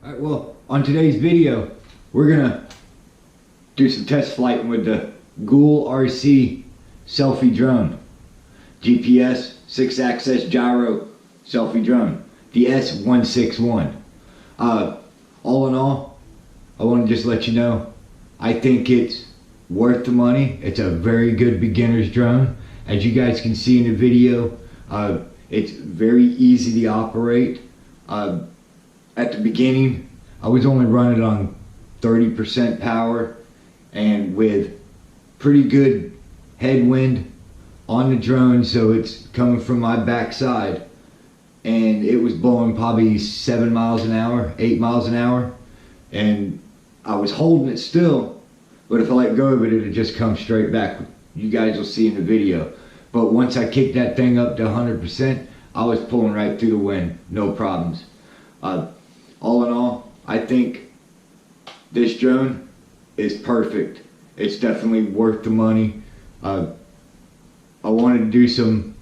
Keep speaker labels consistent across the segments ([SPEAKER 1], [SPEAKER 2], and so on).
[SPEAKER 1] Alright, well, on today's video, we're gonna do some test flighting with the Goolrc selfie drone. GPS 6-axis gyro selfie drone. The s161. All in all, I want to just let you know, I think it's worth the money. It's a very good beginner's drone. As you guys can see in the video, it's very easy to operate. At the beginning, I was only running on 30% power and with pretty good headwind on the drone, so it's coming from my backside, and it was blowing probably 7 miles an hour, 8 miles an hour, and I was holding it still, but if I let go of it, it'll just come straight back. You guys will see in the video. But once I kicked that thing up to 100%, I was pulling right through the wind, no problems. All in all, I think this drone is perfect. It's definitely worth the money. I wanted to do some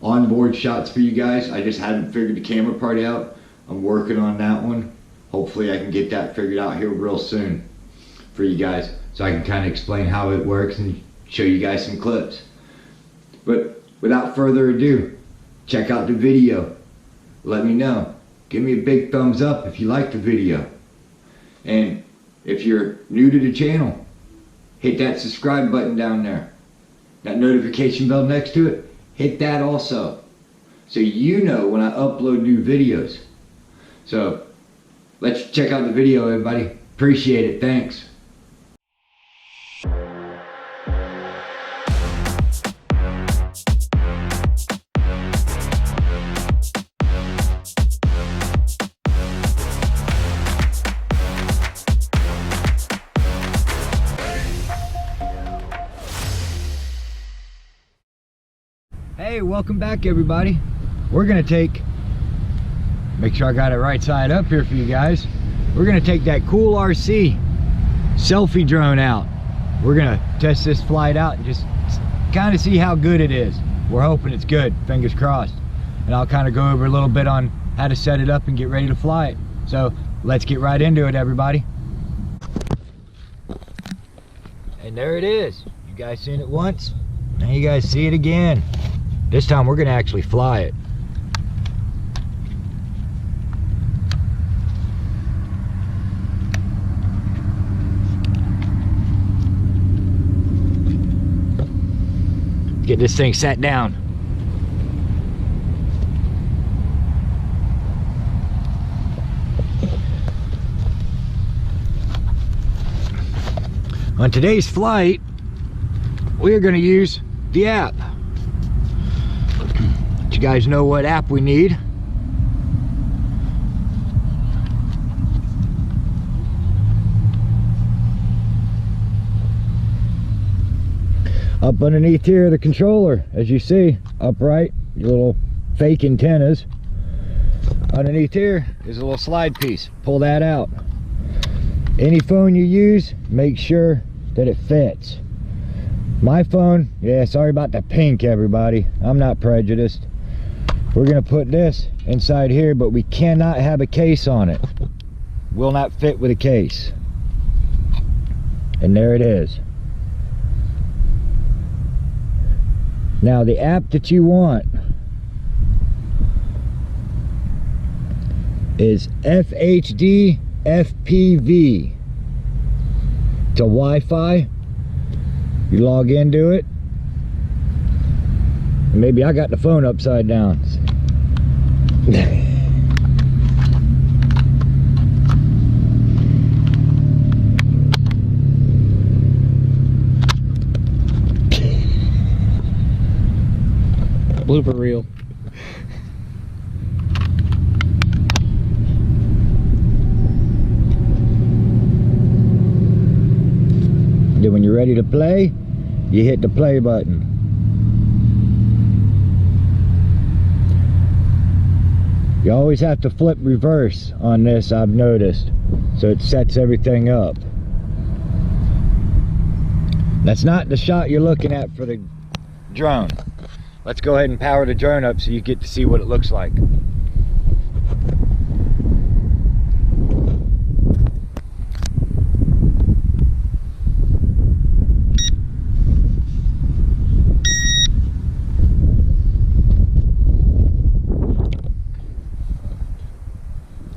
[SPEAKER 1] onboard shots for you guys. I just hadn't figured the camera part out. I'm working on that one. Hopefully I can get that figured out here real soon for you guys, so I can kind of explain how it works and show you guys some clips. But without further ado, check out the video. Let me know. Give me a big thumbs up if you like the video. And if you're new to the channel, hit that subscribe button down there. That notification bell next to it, hit that also, so you know when I upload new videos. So let's check out the video, everybody. Appreciate it. Thanks. Hey, welcome back, everybody. We're gonna make sure I got it right side up here for you guys. We're gonna take that Goolrc selfie drone out. We're gonna test this flight out and just kind of see how good it is. We're hoping it's good, fingers crossed. And I'll kind of go over a little bit on how to set it up and get ready to fly it. So let's get right into it, everybody. And there it is. You guys seen it once, now you guys see it again. This time we're gonna actually fly it. Get this thing sat down. On today's flight, we are gonna use the app. You guys know what app we need. Up underneath here, the controller, as you see, upright, your little fake antennas. Underneath here is a little slide piece. Pull that out. Any phone you use, make sure that it fits. My phone, yeah, sorry about the pink, everybody. I'm not prejudiced. We're gonna put this inside here, but we cannot have a case on it. Will not fit with a case. And there it is. Now the app that you want is FHD FPV. It's a Wi-Fi. You log into it. Maybe I got the phone upside down.
[SPEAKER 2] Blooper reel.
[SPEAKER 1] Then when you're ready to play, you hit the play button. You always have to flip reverse on this, I've noticed, so it sets everything up. That's not the shot you're looking at for the drone. Let's go ahead and power the drone up so you get to see what it looks like.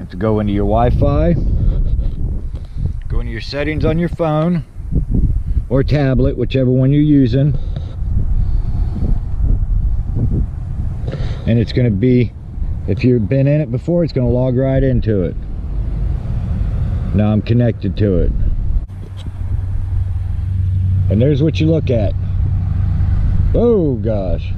[SPEAKER 1] have to go into your Wi-Fi, go into your settings on your phone or tablet, whichever one you're using, and it's going to be, if you've been in it before, it's going to log right into it. Now I'm connected to it, and there's what you look at. Oh gosh.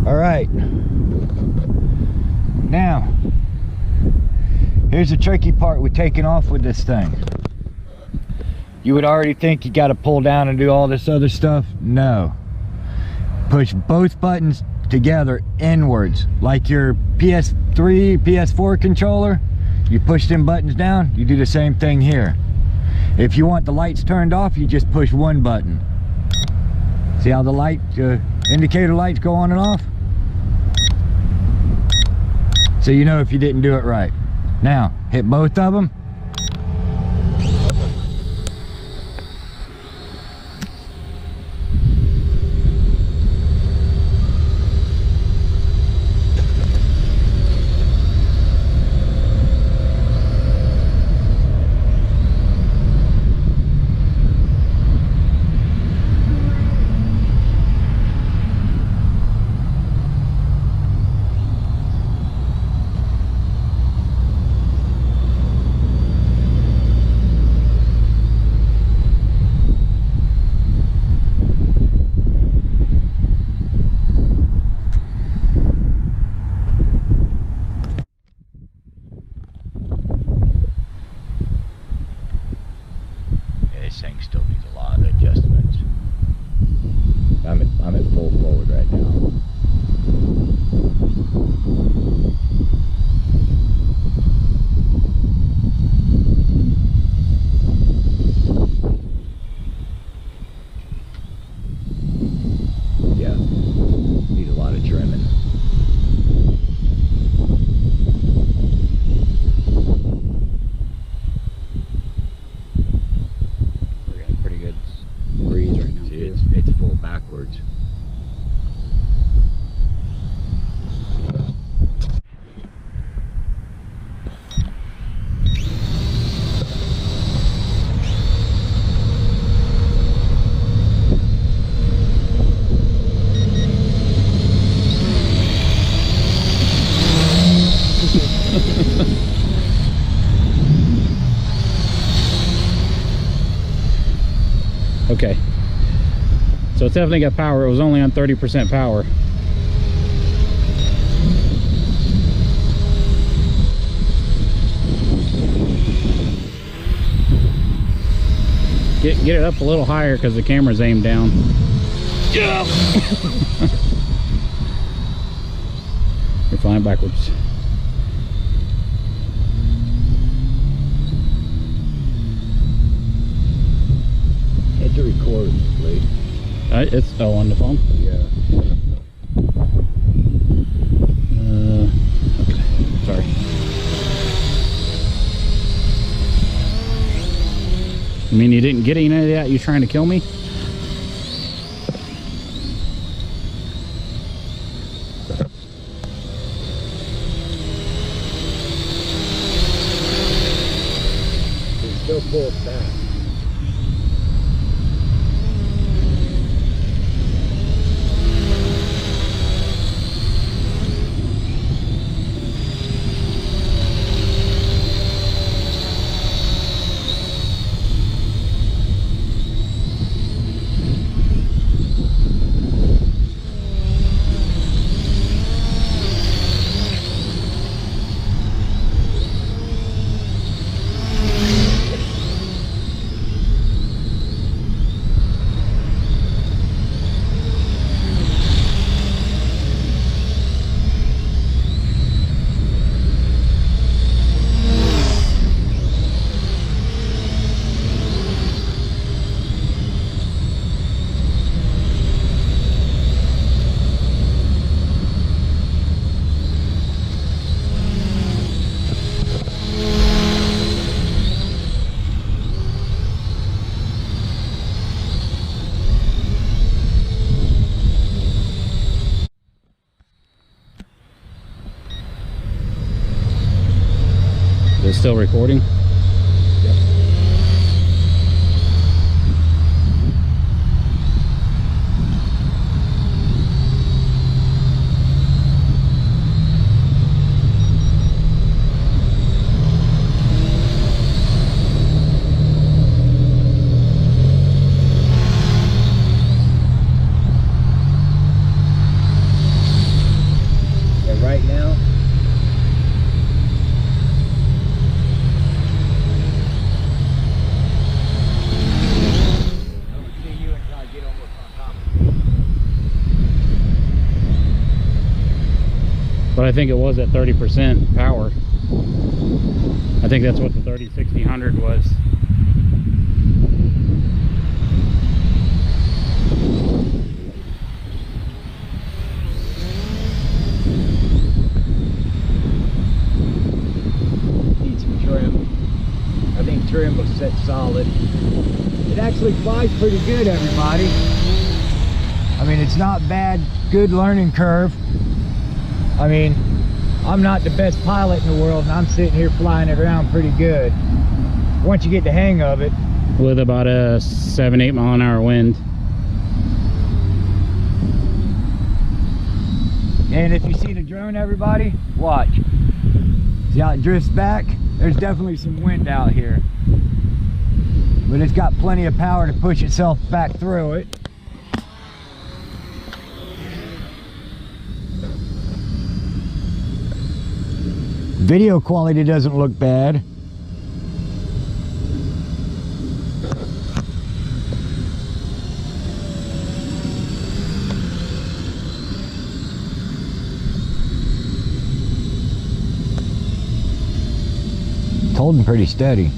[SPEAKER 1] All right, now here's the tricky part with taking off with this thing. You would already think you got to pull down and do all this other stuff. No, push both buttons together inwards, like your PS3, PS4 controller. You push them buttons down, you do the same thing here. If you want the lights turned off, you just push one button. See how the light indicator lights go on and off? So you know if you didn't do it right. Now, hit both of them. This thing still needs a lot of adjustments. I'm at full forward right now. Yeah, need a lot of trimming. It's full backwards.
[SPEAKER 2] Okay. So it's definitely got power. It was only on 30% power. Get it up a little higher because the camera's aimed down. Yeah. You're flying backwards.
[SPEAKER 1] Hit the record, please.
[SPEAKER 2] It's on the phone?
[SPEAKER 1] Yeah.
[SPEAKER 2] Okay. Sorry. I mean, you didn't get any of that? You trying to kill me?
[SPEAKER 1] It's still full back.
[SPEAKER 2] It's still recording?
[SPEAKER 1] Right now, I don't see you until I get almost on top of you.
[SPEAKER 2] But I think it was at 30% power. I think that's what the 30-60-100 was.
[SPEAKER 1] I think trim will set solid. It actually flies pretty good, everybody. I mean, it's not bad. Good learning curve. I mean, I'm not the best pilot in the world, and I'm sitting here flying it around pretty good. Once you get the hang of it.
[SPEAKER 2] With about a 7-8 mile an hour wind.
[SPEAKER 1] And if you see the drone, everybody, watch. See how it drifts back? There's definitely some wind out here. But it's got plenty of power to push itself back through it. Video quality doesn't look bad. It's holding pretty steady.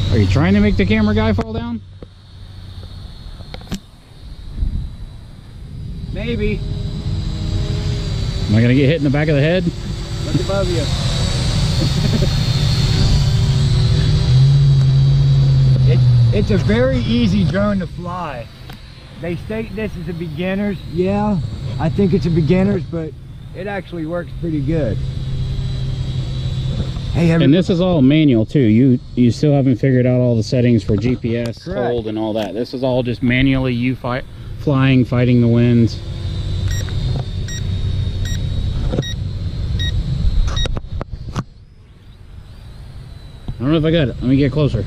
[SPEAKER 2] Are you trying to make the camera guy fall down?
[SPEAKER 1] Maybe.
[SPEAKER 2] Am I gonna get hit in the back of the head?
[SPEAKER 1] Look above you. It's a very easy drone to fly. They state this is a beginner's. Yeah, I think it's a beginner's, but it actually works pretty good. Hey,
[SPEAKER 2] and this is all manual too. You still haven't figured out all the settings for GPS,
[SPEAKER 1] correct,
[SPEAKER 2] hold, and all that. This is all just manually you flying, fighting the winds. I don't know if I got it. Let me get closer.